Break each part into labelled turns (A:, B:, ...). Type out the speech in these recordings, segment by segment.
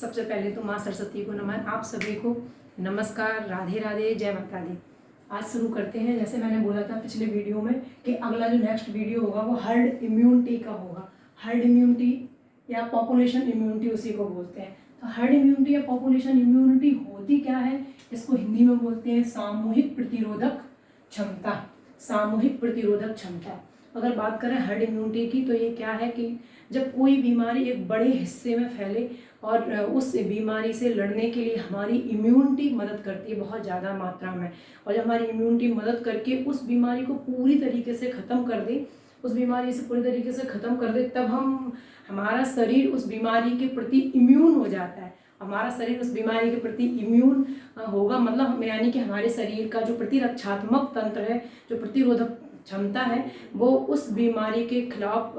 A: सबसे पहले तो माँ सरस्वती को नमन। आप सभी को नमस्कार, राधे राधे, जय माता दी। आज शुरू करते हैं। जैसे मैंने बोला था पिछले वीडियो में कि अगला जो नेक्स्ट वीडियो होगा वो हर्ड इम्यूनिटी का होगा। हर्ड इम्यूनिटी या पॉपुलेशन इम्यूनिटी उसी को बोलते हैं। तो हर्ड इम्यूनिटी या पॉपुलेशन इम्यूनिटी होती क्या है, इसको हिंदी में बोलते हैं सामूहिक प्रतिरोधक क्षमता। सामूहिक प्रतिरोधक क्षमता। अगर बात करें हर्ड इम्यूनिटी की तो ये क्या है कि जब कोई बीमारी एक बड़े हिस्से में फैले और उस बीमारी से लड़ने के लिए हमारी इम्यूनिटी मदद करती है बहुत ज़्यादा मात्रा में, और जब हमारी इम्यूनिटी मदद करके उस बीमारी को पूरी तरीके से ख़त्म कर दे, उस बीमारी से पूरी तरीके से ख़त्म कर दे, तब हमारा शरीर उस बीमारी के प्रति इम्यून हो जाता है। हमारा शरीर उस बीमारी के प्रति इम्यून होगा, मतलब यानी कि हमारे शरीर का जो प्रतिरक्षात्मक तंत्र है, जो प्रतिरोधक क्षमता है, वो उस बीमारी के खिलाफ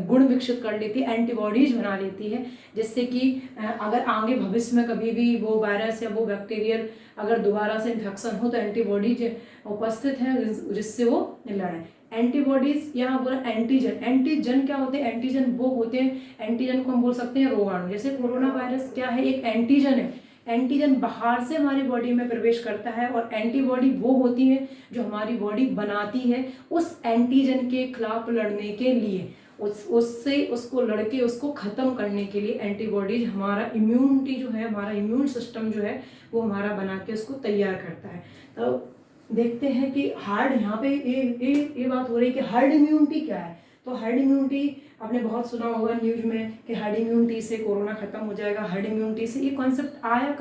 A: गुण विकसित कर लेती है, एंटीबॉडीज बना लेती है, जिससे कि अगर आगे भविष्य में कभी भी वो वायरस या वो बैक्टीरियल अगर दोबारा से इन्फेक्शन हो तो एंटीबॉडीज उपस्थित है जिससे वो लड़े। एंटीबॉडीज या बोला एंटीजन। एंटीजन क्या होते हैं? एंटीजन वो होते हैं, एंटीजन को हम बोल सकते हैं रोगाणु। जैसे कोरोना वायरस क्या है, एक एंटीजन है। एंटीजन बाहर से हमारी बॉडी में प्रवेश करता है और एंटीबॉडी वो होती है जो हमारी बॉडी बनाती है उस एंटीजन के खिलाफ लड़ने के लिए, उससे उसको लड़के उसको ख़त्म करने के लिए एंटीबॉडीज हमारा इम्यूनिटी जो है, हमारा इम्यून सिस्टम जो है वो हमारा बना के उसको तैयार करता है। तो देखते हैं कि हार्ड यहाँ पे ये बात हो रही है कि हार्ड इम्यूनिटी क्या है। तो हार्ड इम्यूनिटी आपने बहुत सुना होगा न्यूज में कि हार्ड इम्यूनिटी से कोरोना खत्म हो जाएगा। हार्ड इम्यूनिटी से ये कॉन्सेप्ट आया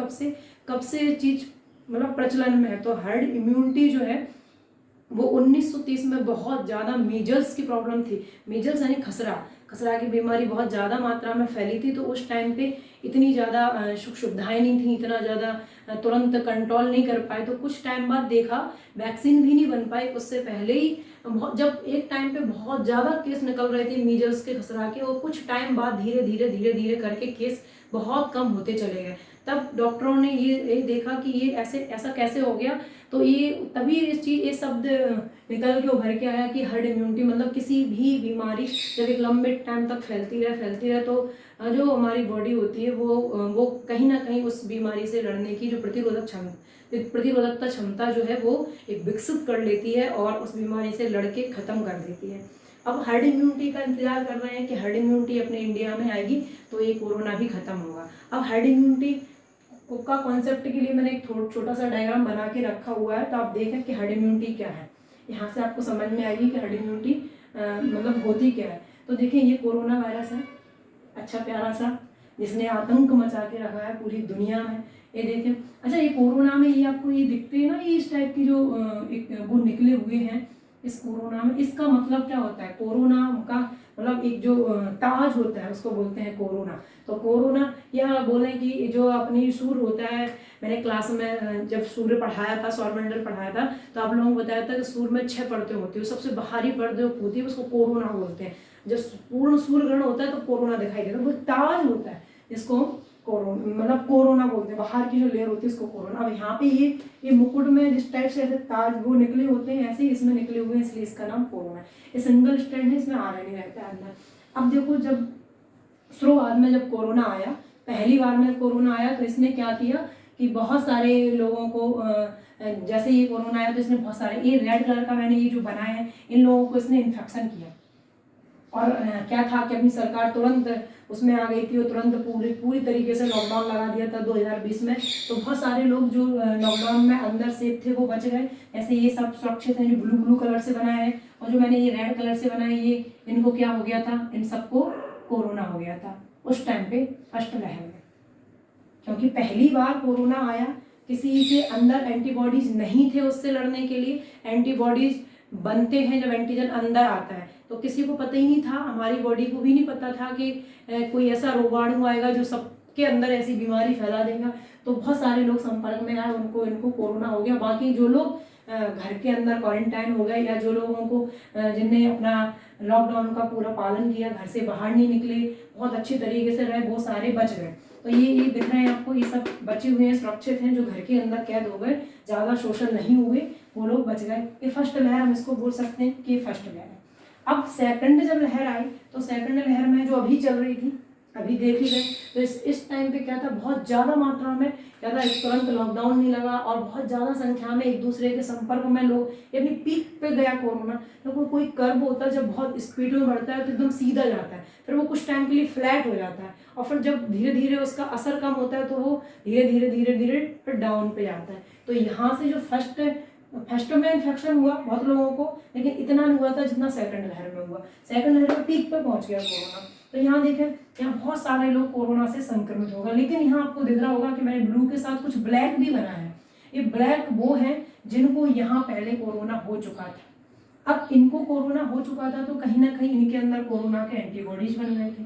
A: कब से ये चीज़ मतलब प्रचलन में है। तो हार्ड इम्यूनिटी जो है वो 1930 में बहुत ज़्यादा मीजल्स की प्रॉब्लम थी। मीजल्स यानी खसरा की बीमारी बहुत ज़्यादा मात्रा में फैली थी। तो उस टाइम पे इतनी ज़्यादा सुख सुविधाएँ नहीं थी, इतना ज़्यादा तुरंत कंट्रोल नहीं कर पाए। तो कुछ टाइम बाद देखा वैक्सीन भी नहीं बन पाई। उससे पहले ही जब एक टाइम पे बहुत ज़्यादा केस निकल रहे थे मीजल्स के खसरा के, और कुछ टाइम बाद धीरे धीरे करके केस बहुत कम होते चले गए। तब डॉक्टरों ने ये देखा कि ये ऐसा कैसे हो गया। तो ये तभी ये शब्द निकल के उभर के आया कि हर्ड इम्यूनिटी, मतलब किसी भी बीमारी जब एक लंबे टाइम तक फैलती रहे तो जो हमारी बॉडी होती है वो कहीं ना कहीं उस बीमारी से लड़ने की जो प्रतिरोधकता क्षमता जो है वो एक विकसित कर लेती है और उस बीमारी से लड़के ख़त्म कर देती है। अब हर्ड इम्यूनिटी का इंतजार कर रहे हैं कि हर्ड इम्यूनिटी अपने इंडिया में आएगी तो ये कोरोना भी खत्म होगा। अब हर्ड इम्यूनिटी का कॉन्सेप्ट के लिए मैंने एक छोटा सा डायग्राम बना के रखा हुआ है। तो आप देखें कि हर्ड इम्यूनिटी क्या है, यहाँ से आपको समझ में आएगी कि हर्ड इम्यूनिटी मतलब होती क्या है। तो देखिए ये कोरोना वायरस है, अच्छा प्यारा सा, जिसने आतंक मचा के रखा है पूरी दुनिया में। ये देखें, अच्छा ये कोरोना में ये आपको ये दिखते हैं ना, ये इस टाइप की जो एक वो निकले हुए हैं इस कोरोना में, इसका मतलब क्या होता है? कोरोना का मतलब एक जो ताज होता है उसको बोलते हैं कोरोना। तो कोरोना या बोलें कि जो अपनी सूर्य होता है, मैंने क्लास में जब सूर्य पढ़ाया था, सौरमंडल पढ़ाया था, तो आप लोगों को बताया था कि सूर्य में 6 परतें होती है, सबसे बाहरी परत होती है उसको कोरोना बोलते हैं। जब पूर्ण सूर्य ग्रहण होता है तो कोरोना दिखाई देता है, वो ताज होता है जिसको मतलब कोरोना बोलते हैं, बाहर की जो लेयर होती है उसको कोरोना। अब यहाँ पे ये मुकुट में जिस टाइप से ऐसे ताज वो निकले होते हैं, ऐसे ही इसमें निकले हुए हैं, इसलिए इसका नाम कोरोना है। ये सिंगल स्ट्रैंड है, इसमें आरएनए रहता है अंदर। अब देखो जब शुरुआत में जब कोरोना आया, पहली बार में कोरोना आया तो इसने क्या किया कि बहुत सारे लोगों को जैसे ये कोरोना आया तो इसने बहुत सारे, ये रेड कलर का मैंने ये जो बनाया है, इन लोगों को इसने इन्फेक्शन किया। और क्या था कि अपनी सरकार तुरंत उसमें आ गई थी, वो तुरंत पूरी तरीके से लॉकडाउन लगा दिया था 2020 में। तो बहुत सारे लोग जो लॉकडाउन में अंदर सेफ थे वो बच गए। ऐसे ये सब सुरक्षित हैं जो ब्लू कलर से बनाया है, और जो मैंने ये रेड कलर से बनाया ये इनको क्या हो गया था, इन सबको कोरोना हो गया था उस टाइम पे फर्स्ट लहर में। क्योंकि पहली बार कोरोना आया, किसी के अंदर एंटीबॉडीज नहीं थे उससे लड़ने के लिए। एंटीबॉडीज बनते हैं जब एंटीजन अंदर आता है। तो किसी को पता ही नहीं था, हमारी बॉडी को भी नहीं पता था कि कोई ऐसा रोगाणु आएगा जो सबके अंदर ऐसी बीमारी फैला देगा। तो बहुत सारे लोग संपर्क में आए, इनको कोरोना हो गया। बाकी जो लोग घर के अंदर क्वारंटाइन हो गए, या जो लोगों को जिनने अपना लॉकडाउन का पूरा पालन किया, घर से बाहर नहीं निकले, बहुत अच्छी तरीके से रहे, वो सारे बच गए। तो ये दिख रहे हैं आपको, ये सब बचे हुए हैं, सुरक्षित हैं, जो घर के अंदर कैद हो गए, ज़्यादा शोषण नहीं हुए, वो लोग बच गए। ये फर्स्ट लहर हम इसको बोल सकते हैं कि ये फर्स्ट लहर है। अब सेकंड जब लहर आई तो सेकंड लहर में जो अभी चल रही थी, अभी देख ही गए। तो इस टाइम पे क्या था, बहुत ज़्यादा मात्रा में क्या था, तुरंत लॉकडाउन नहीं लगा और बहुत ज़्यादा संख्या में एक दूसरे के संपर्क में लोग, ये अपनी पीक पे गया कोरोना। तो कोई कर्व होता है जब बहुत स्पीड में बढ़ता है तो एकदम सीधा जाता है, फिर वो कुछ टाइम के लिए फ्लैट हो जाता है और फिर जब धीरे धीरे उसका असर कम होता है तो वो धीरे धीरे धीरे धीरे फिर डाउन पे जाता है। तो यहाँ से जो फर्स्ट में इन्फेक्शन हुआ बहुत लोगों को, लेकिन इतना नहीं हुआ था जितना सेकंड लहर में हुआ। सेकंड लहर में पीक पे पहुंच गया कोरोना। तो यहाँ देखें, यहाँ बहुत सारे लोग कोरोना से संक्रमित होगा। लेकिन यहाँ आपको दिख रहा होगा कि मैंने ब्लू के साथ कुछ ब्लैक भी बनाया है। ये ब्लैक वो है जिनको यहाँ पहले कोरोना हो चुका था। अब इनको कोरोना हो चुका था तो कहीं ना कहीं इनके अंदर कोरोना के एंटीबॉडीज बन गए थे।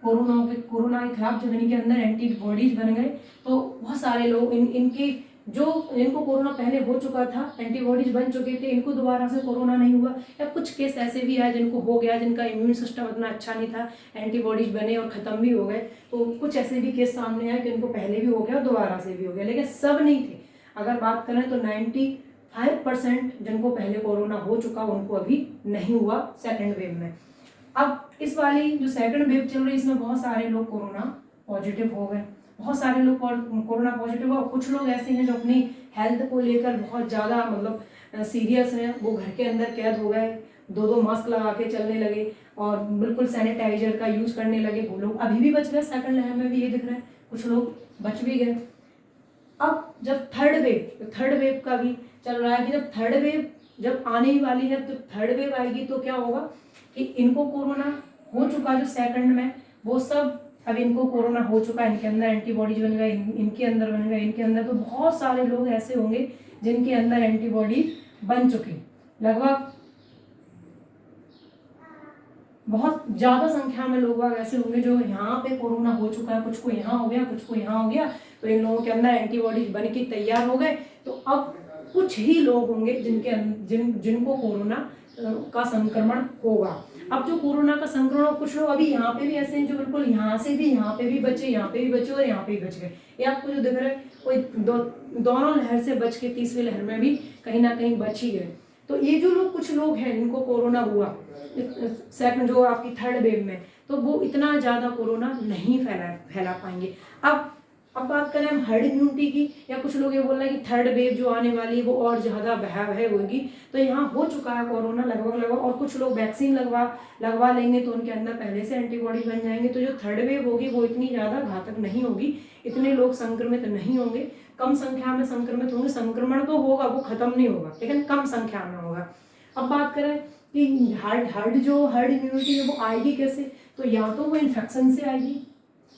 A: कोरोना के खिलाफ जब इनके अंदर एंटीबॉडीज बन गए तो बहुत सारे लोग इनको कोरोना पहले हो चुका था, एंटीबॉडीज बन चुके थे, इनको दोबारा से कोरोना नहीं हुआ। या कुछ केस ऐसे भी आए जिनको हो गया, जिनका इम्यून सिस्टम इतना अच्छा नहीं था, एंटीबॉडीज बने और ख़त्म भी हो गए। तो कुछ ऐसे भी केस सामने आए कि इनको पहले भी हो गया और दोबारा से भी हो गया, लेकिन सब नहीं थे। अगर बात करें तो 95% जिनको पहले कोरोना हो चुका उनको अभी नहीं हुआ सेकेंड वेव में। अब इस वाली जो सेकंड वेव चल रही है इसमें बहुत सारे लोग कोरोना पॉजिटिव हो गए, बहुत सारे लोग कोरोना पॉजिटिव हुआ। कुछ लोग ऐसे हैं जो अपनी हेल्थ को लेकर बहुत ज़्यादा मतलब सीरियस हैं, वो घर के अंदर कैद हो गए, 2 मास्क लगा के चलने लगे और बिल्कुल सैनिटाइजर का यूज़ करने लगे। वो लोग अभी भी बच गए, सेकंड लहर में भी ये दिख रहा है, कुछ लोग बच भी गए। अब जब थर्ड वेव का भी चल रहा है कि जब थर्ड वेव जब आने ही वाली है, तो थर्ड वेव आएगी तो क्या होगा कि इनको कोरोना हो चुका जो सेकंड में, वो सब अब इनको कोरोना हो चुका, इनके अंदर एंटीबॉडीज बन गए, इनके अंदर बन गए, इनके अंदर। तो बहुत सारे लोग ऐसे होंगे जिनके अंदर एंटीबॉडीज बन चुके, लगभग बहुत ज़्यादा संख्या में लोग ऐसे होंगे जो यहाँ पे कोरोना हो चुका है, कुछ को यहाँ हो गया, कुछ को यहाँ हो गया, तो इन लोगों के अंदर एंटीबॉडीज बन के तैयार हो गए। तो अब कुछ ही लोग होंगे जिनको कोरोना का संक्रमण होगा। अब जो कोरोना का संक्रमण, कुछ लोग अभी यहाँ पे भी ऐसे हैं जो बिल्कुल यहाँ से भी यहाँ पे भी बचे, यहाँ पे भी बचे और यहाँ पे भी बच गए। ये आपको जो दिख रहा है कोई दोनों लहर से बच के तीसरी लहर में भी कहीं ना कहीं बच ही गए। तो ये जो लोग कुछ लोग हैं जिनको कोरोना हुआ सेकंड जो आपकी थर्ड वेव में, तो वो इतना ज़्यादा कोरोना नहीं फैला पाएंगे। अब बात करें हम हर्ड इम्यूनिटी की, या कुछ लोग ये बोल रहे हैं कि थर्ड वेव जो आने वाली है वो और ज़्यादा भयावह होगी। तो यहाँ हो चुका है कोरोना लगभग और कुछ लोग वैक्सीन लगवा लेंगे तो उनके अंदर पहले से एंटीबॉडी बन जाएंगे। तो जो थर्ड वेव होगी वो इतनी ज़्यादा घातक नहीं होगी, इतने लोग संक्रमित नहीं होंगे, कम संख्या में संक्रमित होंगे। संक्रमण तो होगा, वो खत्म नहीं होगा, लेकिन कम संख्या में होगा। अब बात करें कि हर्ड इम्यूनिटी है वो आएगी कैसे, तो या तो वो इन्फेक्शन से आएगी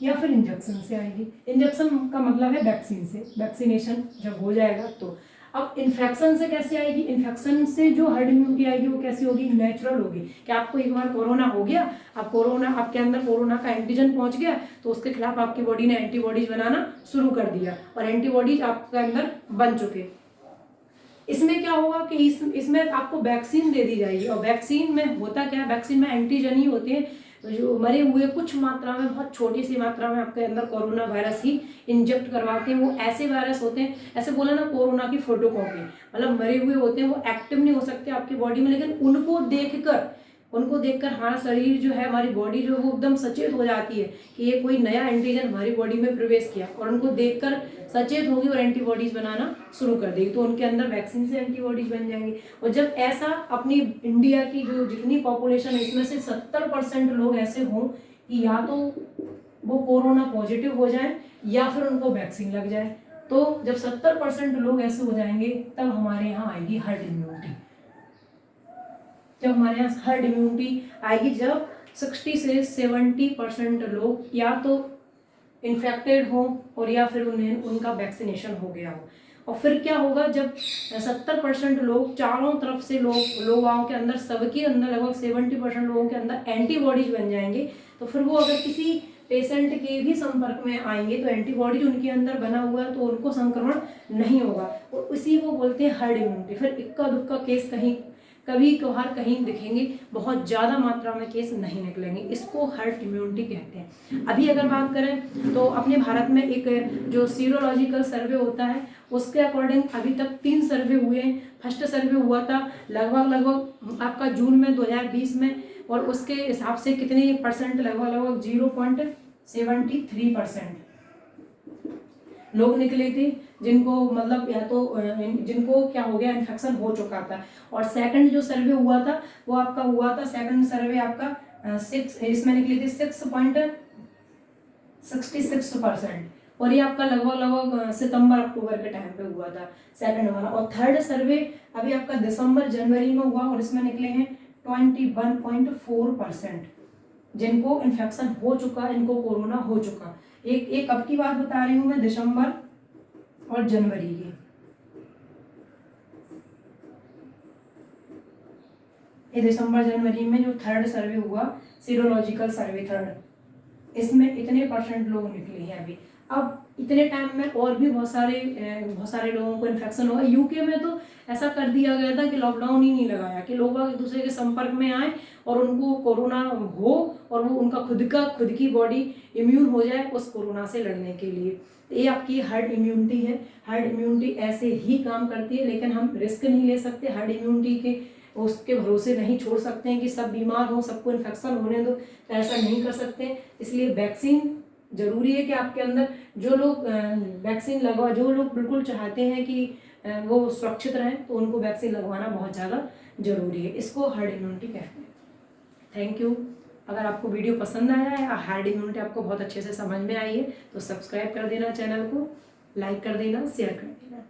A: या फिर इंजेक्शन से आएगी। इंजेक्शन का मतलब है वैक्सीन से, वैक्सीनेशन जब हो जाएगा तो। अब इन्फेक्शन से कैसे आएगी, इन्फेक्शन से जो हर्ड इम्यूनिटी आएगी वो कैसी होगी, नेचुरल होगी। कि आपको एक बार कोरोना हो गया, अब कोरोना आपके अंदर कोरोना का एंटीजन पहुंच गया तो उसके खिलाफ आपकी बॉडी ने एंटीबॉडीज बनाना शुरू कर दिया और एंटीबॉडीज आपके अंदर बन चुके। इसमें क्या होगा कि इसमें आपको वैक्सीन दे दी जाएगी। और वैक्सीन में होता क्या है, वैक्सीन में एंटीजन ही होते हैं जो मरे हुए कुछ मात्रा में, बहुत छोटी सी मात्रा में आपके अंदर कोरोना वायरस ही इंजेक्ट करवाते हैं। वो ऐसे वायरस होते हैं, ऐसे बोला ना कोरोना की फोटोकॉपी, मतलब मरे हुए होते हैं, वो एक्टिव नहीं हो सकते आपकी बॉडी में, लेकिन उनको देखकर हमारा शरीर जो है, हमारी बॉडी जो वो एकदम सचेत हो जाती है कि ये कोई नया एंटीजन हमारी बॉडी में प्रवेश किया, और उनको देखकर सचेत होगी और एंटीबॉडीज बनाना शुरू कर देगी। तो उनके अंदर वैक्सीन से एंटीबॉडीज बन जाएंगी। और जब ऐसा अपनी इंडिया की जो जितनी पॉपुलेशन है इसमें से 70% लोग ऐसे हों कि या तो वो कोरोना पॉजिटिव हो जाए या फिर उनको वैक्सीन लग जाए, तो जब 70% लोग ऐसे हो जाएंगे तब हमारे यहाँ आएगी हर्ड इम्यूनिटी। जब हमारे यहाँ हर्ड इम्यूनिटी आएगी, जब 60 से 70% लोग या तो इन्फेक्टेड हो और या फिर उनका वैक्सीनेशन हो गया हो। और फिर क्या होगा, जब 70% लोग चारों तरफ से लोगों के अंदर, सबके अंदर लगभग 70% लोगों के अंदर एंटीबॉडीज बन जाएंगे, तो फिर वो अगर किसी पेशेंट के भी संपर्क में आएंगे तो एंटीबॉडीज उनके अंदर बना हुआ है तो उनको संक्रमण नहीं होगा। और इसी को बोलते हैं हर्ड इम्यूनिटी। फिर इक्का दुक्का केस कभी कभार कहीं दिखेंगे, बहुत ज़्यादा मात्रा में केस नहीं निकलेंगे, इसको हर्ड इम्यूनिटी कहते हैं। अभी अगर बात करें तो अपने भारत में एक जो सीरोलॉजिकल सर्वे होता है उसके अकॉर्डिंग अभी तक 3 सर्वे हुए हैं। फर्स्ट सर्वे हुआ था लगभग आपका जून में 2020 में, और उसके हिसाब से कितने परसेंट, लगभग 0.73% लोग निकले थे जिनको मतलब या तो जिनको क्या हो गया, इन्फेक्शन हो चुका था। और सेकंड जो सर्वे हुआ था वो आपका हुआ था, सेकंड सर्वे आपका 6 इसमें निकली थी 6.66%, और ये आपका लगभग सितंबर अक्टूबर के टाइम पे हुआ था सेकंड वाला। और थर्ड सर्वे अभी आपका दिसंबर जनवरी में हुआ और इसमें निकले हैं 21.4% जिनको इन्फेक्शन हो चुका, इनको कोरोना हो चुका। एक अब की बात बता रही हूँ मैं, दिसंबर और जनवरी की। ये दिसंबर जनवरी में जो थर्ड सर्वे हुआ, सीरोलॉजिकल सर्वे थर्ड, इसमें इतने परसेंट लोग निकले हैं अभी। अब इतने टाइम में और भी बहुत सारे लोगों को इन्फेक्शन हुआ। यूके में तो ऐसा कर दिया गया था कि लॉकडाउन ही नहीं लगाया, कि लोग एक दूसरे के संपर्क में आए और उनको कोरोना हो और वो उनका खुद की बॉडी इम्यून हो जाए उस कोरोना से लड़ने के लिए। ये आपकी हर्ड इम्यूनिटी है। हर्ड इम्यूनिटी ऐसे ही काम करती है, लेकिन हम रिस्क नहीं ले सकते हर्ड इम्यूनिटी के, उसके भरोसे नहीं छोड़ सकते हैं कि सब बीमार हो, सबको इन्फेक्शन होने दो, तो ऐसा नहीं कर सकते। इसलिए वैक्सीन जरूरी है कि आपके अंदर जो लोग वैक्सीन लगवा, जो लोग बिल्कुल चाहते हैं कि वो सुरक्षित रहें, तो उनको वैक्सीन लगवाना बहुत ज़्यादा जरूरी है। इसको हर्ड इम्यूनिटी कहते हैं। Thank you. अगर आपको वीडियो पसंद आया है, हर्ड इम्यूनिटी आपको बहुत अच्छे से समझ में आई है, तो सब्सक्राइब कर देना चैनल को, लाइक कर देना, शेयर कर देना।